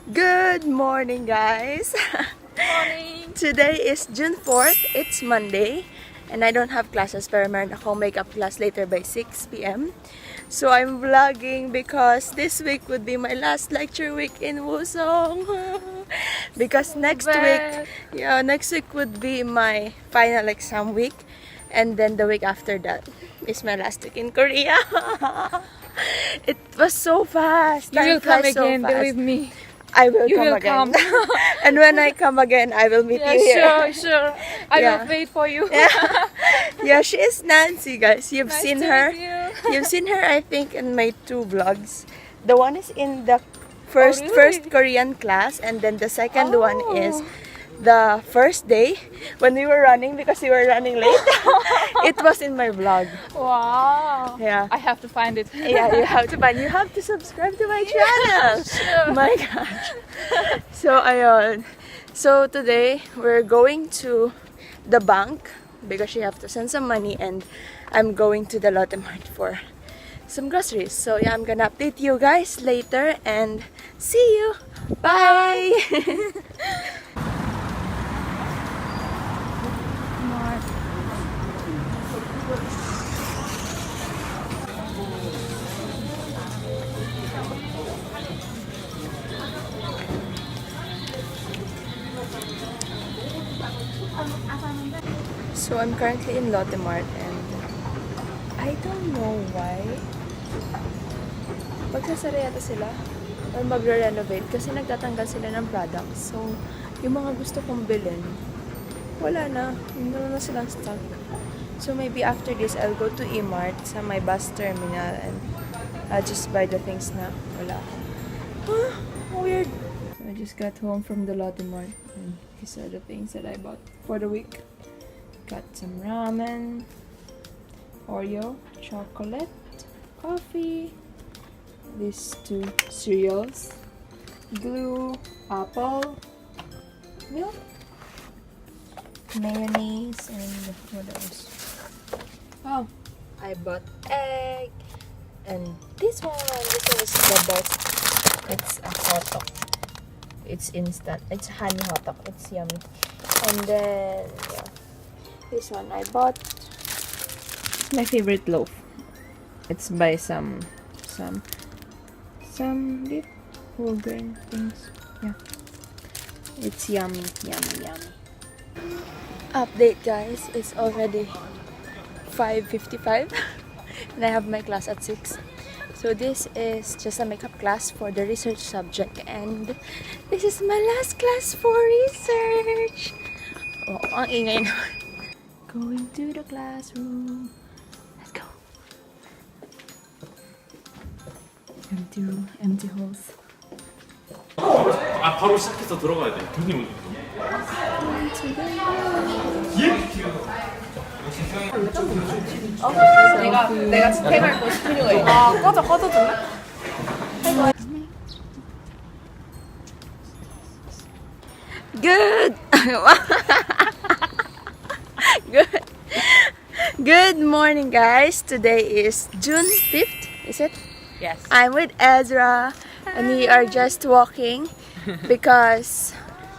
Good morning, guys. Morning! Today is June 4th. It's Monday. And I don't have classes, pero meron akong makeup class later by 6 p.m. So I'm vlogging because this week would be my last lecture week in Wusong. Because next week would be my final exam week. And then the week after that is my last week in Korea. It was so fast. You will come again, so believe me. I will You come will again. come. And when I come again, I will meet you here. Sure. I Yeah. will wait for you. Yeah, she is Nancy, guys. You've Nice seen to her. meet you. You've seen her, I think, in my 2 vlogs. The one is in the first really? Korean class, and then the second one is Oh. the first day when we were running because we were running late. It was in my vlog. Wow. Yeah. I have to find it. Yeah, you have to subscribe to my channel. Sure. My gosh. So ayun. So today we're going to the bank because she have to send some money, and I'm going to the Lotte Mart for some groceries. So yeah, I'm gonna update you guys later and see you. Bye. So I'm currently in Lotte Mart, and I don't know why magsasara yata sila or magre-renovate kasi nagtatanggal sila ng products. So yung mga gusto kong bilhin, wala na. Wala na silang stock. So maybe after this, I'll go to E-Mart sa my bus terminal and I'll just buy the things na wala ako. Huh? Weird. I just got home from the Lotte Mart and these are the things that I bought for the week. Got some ramen, Oreo, chocolate, coffee, these 2 cereals, glue, apple, milk, mayonnaise, and what else? Oh, I bought egg, and this one is the best. It's a hot dog. It's instant. It's honey hot dog. It's yummy. And then yeah, this one I bought. It's my favorite loaf. It's by some whole grain things. Yeah. It's yummy. Update, guys. It's already 5:55 and I have my class at 6. So this is just a makeup class for the research subject, and this is my last class for research. Oh, ang ingay naman. Going to the classroom. Let's go. Empty halls. 아 바로 시작해서 들어가야 돼. 교수님 Going to the 내가 스펙할 거 필요가 있어. 아, 꺼져줄래? Good. Good morning, guys. Today is June 5th, is it? Yes. I'm with Ezra, and we are just walking because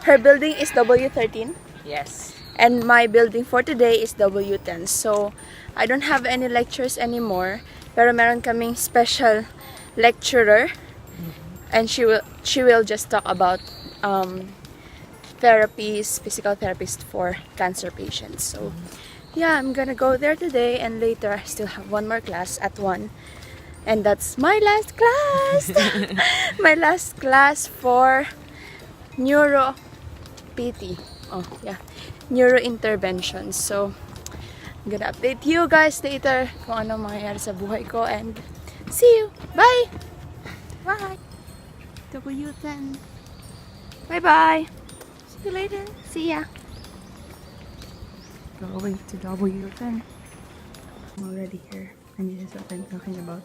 her building is W13 Yes. and my building for today is W10. So I don't have any lectures anymore, pero meron kaming special lecturer, and she will just talk about therapies, physical therapist for cancer patients. So yeah, I'm gonna go there today, and later I still have one more class at 1. And that's my last class. My last class for neuro PT. Oh, yeah. Neuro interventions. So I'm gonna update you guys later kung ano mangyayari sa buhay ko, and see you. Bye. Bye. W10. Bye-bye. See you later. See ya. Going to W10. I'm already here, and this is what I'm talking about.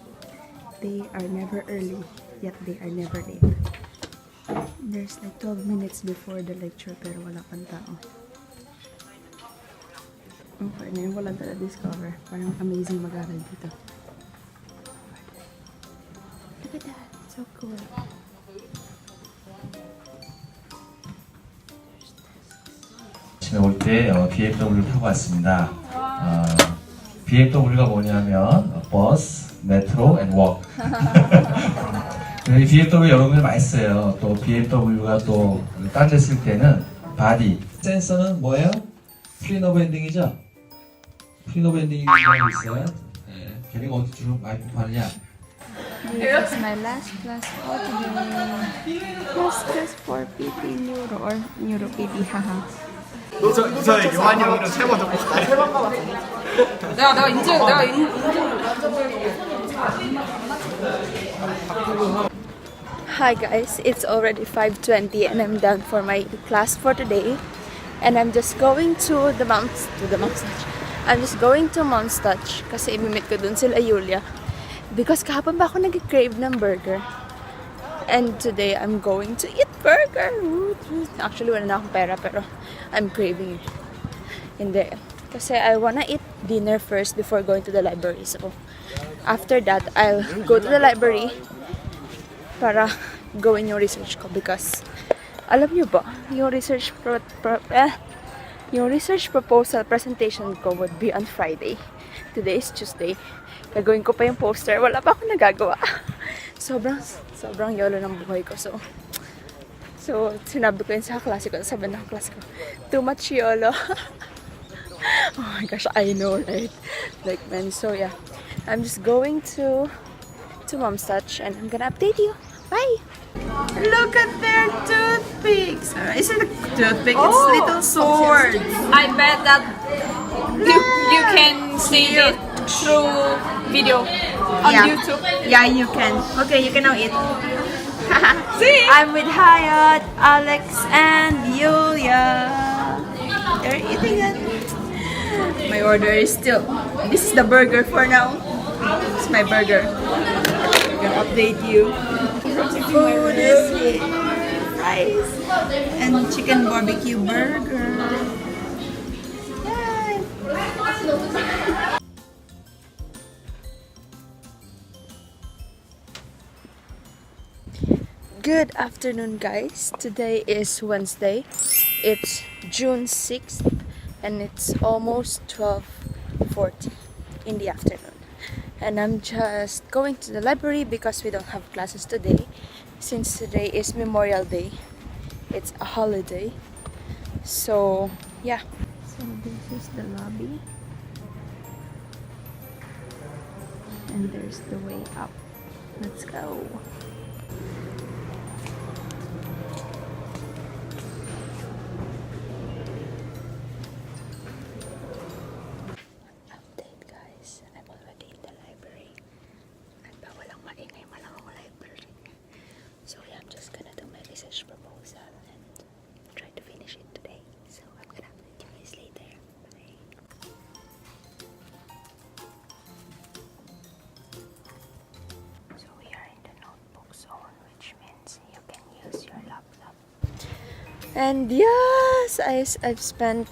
They are never early, yet they are never late. There's like 12 minutes before the lecture, pero wala pang tao. Okay, ngayon ko lang talaga discover. Parang amazing mag-aral dito. Look at that. So cool. 때 BMW를 타고 왔습니다. BMW가 뭐냐면 버스, 메트로, 앤 웍. 이 BMW 여러분들 많이 써요. 또 BMW가 또 딴 데 쓸 때는 바디. 센서는 뭐예요? 프리노브 엔딩이죠? 프리노브 엔딩이라고 있어요. 네. 걔네가 어디 주로 많이 공부하느냐? This is my last class for today. Last class for PT Neuro or Neuro PT, haha. 저 요한이 형이랑 세번 정도 내가 인증 Hi guys, it's already 5:20 and I'm done for my class for today. And I'm just going to the Mom's Touch. I'm just going to Mom's Touch kasi imimit ko dun sila Yulia. Because kahapon ba ako nag-crave ng burger. And today I'm going to eat burger. Actually wala na akong pera pero I'm craving it. Hindi. Kasi I wanna eat dinner first before going to the library. So after that, I'll go to the library para gawin yung research ko because alam niyo ba, yung research proposal presentation ko would be on Friday. Today is Tuesday. Gagawin ko pa yung poster. Wala pa akong nagagawa. sobrang yolo ng buhay ko. So sinabi ko yun sa klase ko, sabi ng klase ko, too much yolo. Oh my gosh, I know, right? Like, man, so yeah. I'm just going to Mom's Touch and I'm gonna update you. Bye! Look at their toothpicks! Is it a toothpick? It's little swords. I bet that you can see it through video on YouTube. Yeah, you can. Okay, you can now eat. See? I'm with Hayat, Alex, and Yulia. They're eating it. My order is still. This is the burger for now. It's my burger. I'm gonna update you. Food is here. Rice and chicken barbecue burger. Yay! Good afternoon, guys. Today is Wednesday. It's June 6th and it's almost 12:40 in the afternoon. And I'm just going to the library because we don't have classes today. Since today is Memorial Day, it's a holiday. So, yeah. So this is the lobby. And there's the way up. Let's go. Update, guys. I'm already in the library. At walang maingay man ako library. So yeah, I'm just gonna do my research proposal and try to finish it today. So I'm gonna update you guys later. Bye. So we are in the notebook zone, which means you can use your laptop. And yes, I've spent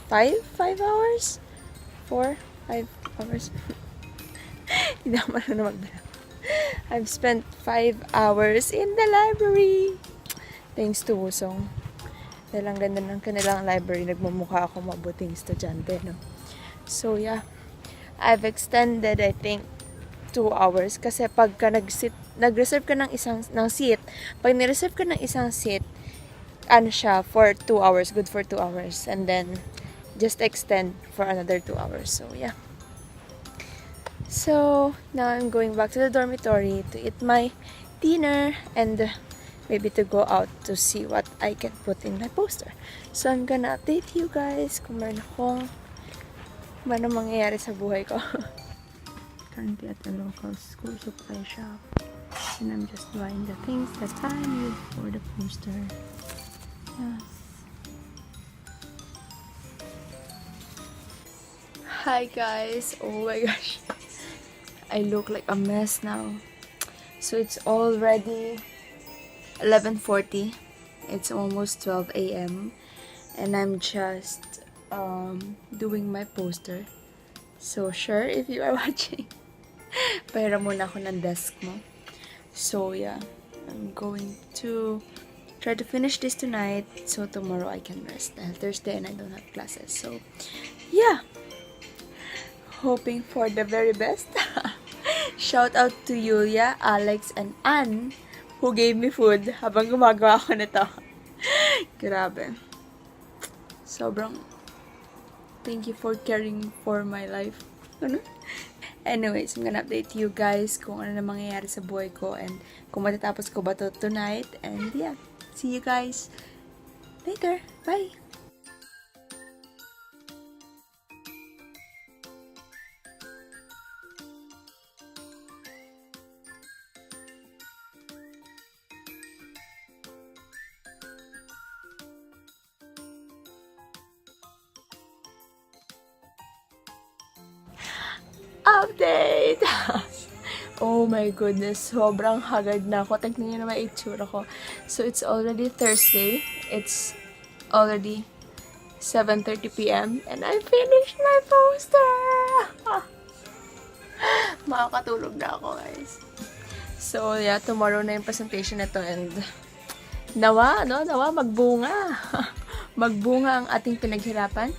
5 hours? 4, 5 hours. Hindi ako marunong magbilang. I've spent 5 hours in the library. Thanks to Wusong. Dahil ang ganda ng kanilang library, nagmumukha ako mabuting estudyante, no? So, yeah. I've extended, I think, 2 hours. Kasi pagka nag-reserve ka ng seat, pag nireserve ka ng isang seat, ano siya, for 2 hours. Good for 2 hours. And then, just extend for another 2 hours. So, yeah. So, now I'm going back to the dormitory to eat my dinner and maybe to go out to see what I can put in my poster. So, I'm gonna update you guys kung meron mangyayari sa buhay ko. Currently at a local school supply shop. And I'm just buying the things that I need for the poster. Yes. Hi guys, oh my gosh, I look like a mess now. So it's already 11:40. It's almost 12 a.m. and I'm just doing my poster. So sure, if you are watching, pahiram muna ako ng desk mo. So yeah, I'm going to try to finish this tonight so tomorrow I can rest. Dahil Thursday and I don't have classes. So, yeah. Hoping for the very best. Shout out to Yulia, Alex, and Anne who gave me food habang gumagawa ako nito. Grabe. Sobrang thank you for caring for my life. Ano? Anyways, I'm gonna update you guys kung ano na mangyayari sa buhay ko and kung matatapos ko ba to tonight. And yeah, see you guys later. Bye! Update! Oh my goodness, sobrang haggard na ako. Tignan niyo naman yung itsura ko. So, it's already Thursday. It's already 7:30 p.m. and I finished my poster! Makakatulog na ako, guys. So, yeah, tomorrow na yung presentation nito and nawa magbunga. Magbunga ang ating pinaghirapan.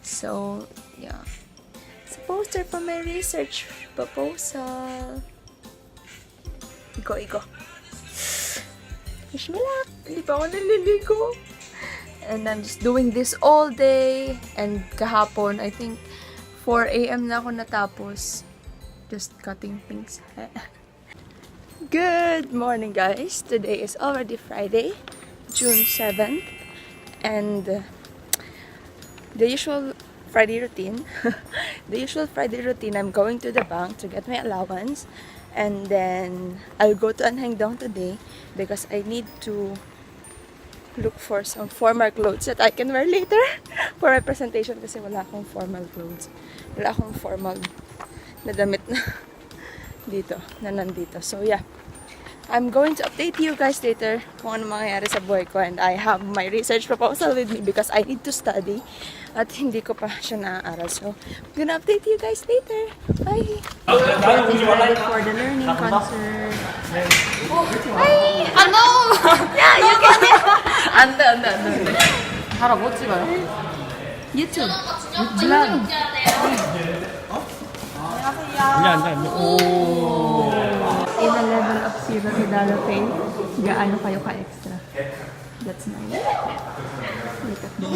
So, yeah. Poster for my research proposal. Iko. Wish me luck. Hindi pa ako naliligo. And I'm just doing this all day. And kahapon, I think 4 a.m. na ako natapos. Just cutting things. Good morning, guys. Today is already Friday, June 7th. And the usual Friday routine. The usual Friday routine, I'm going to the bank to get my allowance. And then, I'll go to Anhangdong today because I need to look for some formal clothes that I can wear later for my presentation kasi wala akong formal clothes. Wala akong formal na damit na dito, na nandito. So, yeah. I'm going to update you guys later kung ano mangyayari sa buhay ko. And I have my research proposal with me because I need to study. At hindi ko pa siya naaaral. So, I'm gonna update you guys later. Bye! Get ready for the learning concert. Hi! ano? Yeah, you can 안돼. Dara, 뭐 찍어요? YouTube. vlog. In a level of 0 to Darafaye, gaano kayo ka-extra? That's nice. Look at them.